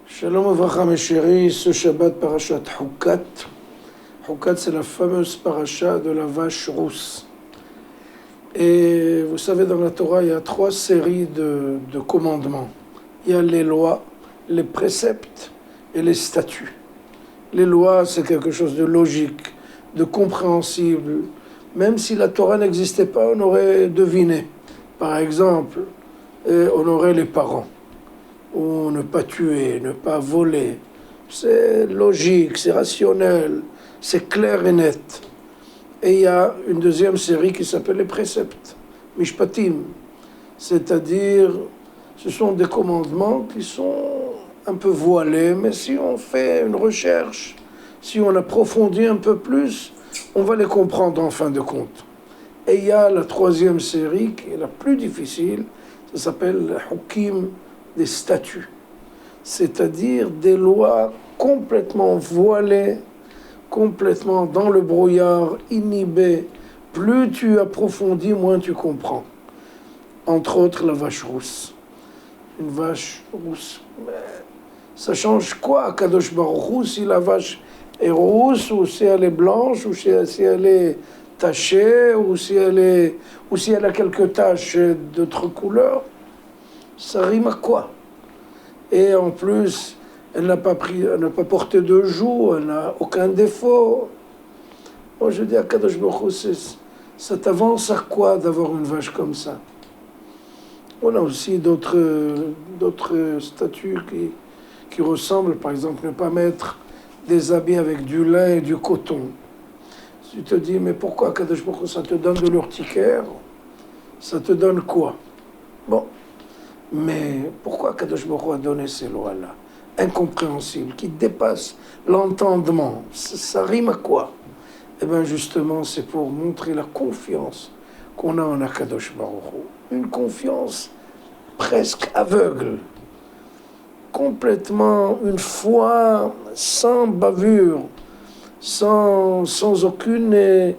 Shalom Avracha mes chéris, ce Shabbat parashat Hukat. Hukat, c'est la fameuse paracha de la vache rousse. Et vous savez, dans la Torah, il y a 3 séries de commandements. Il y a les lois, les préceptes et les statuts. Les lois, c'est quelque chose de logique, de compréhensible. Même si la Torah n'existait pas, on aurait deviné. Par exemple, on aurait les parents. Ou ne pas tuer, ne pas voler. C'est logique, c'est rationnel, c'est clair et net. Et il y a une deuxième série qui s'appelle les préceptes, Mishpatim. C'est-à-dire, ce sont des commandements qui sont un peu voilés, mais si on fait une recherche, si on approfondit un peu plus, on va les comprendre en fin de compte. Et il y a la 3e série qui est la plus difficile, ça s'appelle Hukim, des statuts, c'est-à-dire des lois complètement voilées, complètement dans le brouillard, inhibées. Plus tu approfondis, moins tu comprends. Entre autres, la vache rousse. Une vache rousse. Mais ça change quoi à Kadosh Baruch Hu si la vache est rousse, ou si elle est blanche, ou si elle est tachée, ou si elle a quelques taches d'autres couleurs? Ça rime à quoi? Et en plus, elle n'a pas porté de joug, elle n'a aucun défaut. Moi, je dis à Kadosh Baruch Hu, ça t'avance à quoi d'avoir une vache comme ça? On a aussi d'autres statuts qui ressemblent, par exemple, ne pas mettre des habits avec du lin et du coton. Tu te dis, mais pourquoi Kadosh Baruch Hu, ça te donne de l'urticaire? Ça te donne quoi? Bon. Mais pourquoi Kadosh Baruch Hu a donné ces lois-là, incompréhensibles, qui dépassent l'entendement? Ça rime à quoi? Eh bien justement, c'est pour montrer la confiance qu'on a en Akadosh Baruch Hu. Une confiance presque aveugle, complètement une foi sans bavure, sans aucune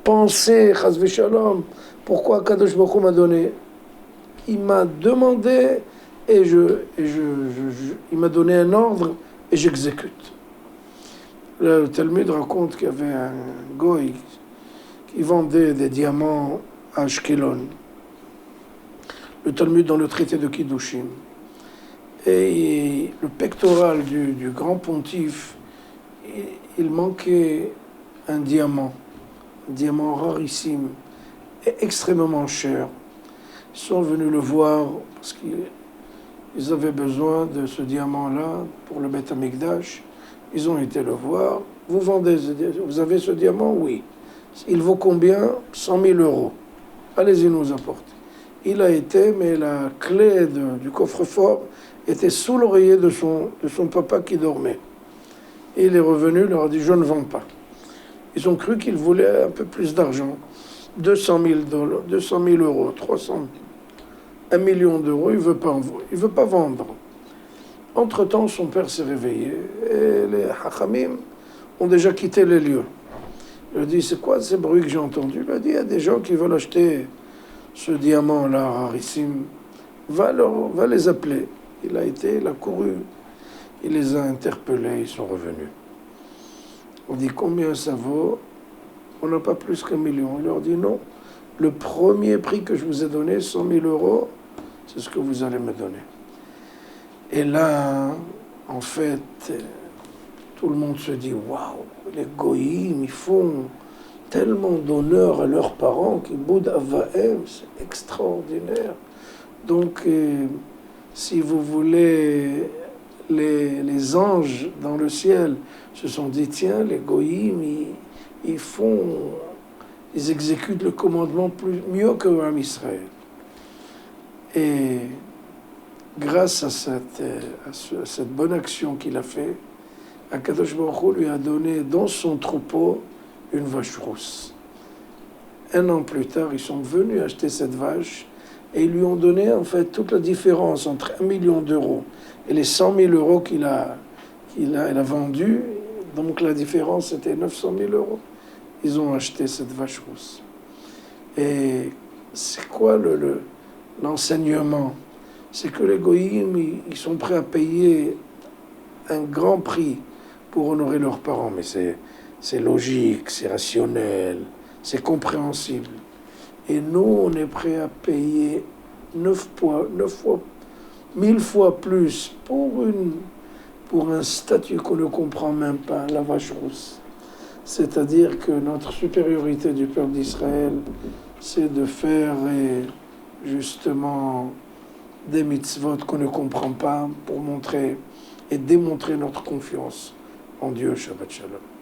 pensée, chas v'shalom. Pourquoi Kadosh Baruch Hu m'a donné? Il m'a demandé et il m'a donné un ordre et j'exécute. Le Talmud raconte qu'il y avait un goy qui vendait des diamants à Ashkelon. Le Talmud dans le traité de Kiddushin. Et le pectoral du grand pontife, il manquait un diamant rarissime et extrêmement cher. Ils sont venus le voir parce qu'ils avaient besoin de ce diamant-là pour le Beth Amikdash. Ils ont été le voir. Vous avez ce diamant? Oui. Il vaut combien? 100 000 euros. Allez-y nous apporter. Il a été, mais la clé du coffre-fort était sous l'oreiller de son papa qui dormait. Et il est revenu, il leur a dit, je ne vends pas. Ils ont cru qu'il voulait un peu plus d'argent. 200 000 euros, 300 000. 1 million d'euros, il veut pas vendre. Entre-temps, son père s'est réveillé et les hachamim ont déjà quitté les lieux. Il a dit, c'est quoi ces bruits que j'ai entendus? Il a dit, il y a des gens qui veulent acheter ce diamant-là rarissime. Va les appeler. Il a couru, il les a interpellés, ils sont revenus. On dit, combien ça vaut? On n'a pas plus qu'1 million. Il leur dit, non. Le premier prix que je vous ai donné, 100 000 euros, c'est ce que vous allez me donner. Et là, en fait, tout le monde se dit, waouh, les goïms, ils font tellement d'honneur à leurs parents, qui boudent avahem, c'est extraordinaire. Donc, si vous voulez, les anges dans le ciel se sont dit, tiens, les goïms, ils exécutent le commandement mieux que Am Israël. Et grâce à cette bonne action qu'il a fait, Akadosh Baruch Hu lui a donné dans son troupeau une vache rousse. 1 an plus tard, ils sont venus acheter cette vache et ils lui ont donné en fait toute la différence entre 1 million d'euros et les 100 000 euros qu'elle a vendus. Donc la différence, c'était 900 000 euros. Ils ont acheté cette vache rousse. Et c'est quoi l'enseignement? C'est que les goïms, ils sont prêts à payer un grand prix pour honorer leurs parents, mais c'est logique, c'est rationnel, c'est compréhensible. Et nous, on est prêt à payer 9 fois, 1000 fois plus pour un statut qu'on ne comprend même pas, la vache rousse. C'est-à-dire que notre supériorité du peuple d'Israël, c'est de faire justement des mitzvot qu'on ne comprend pas pour montrer et démontrer notre confiance en Dieu. Shabbat Shalom.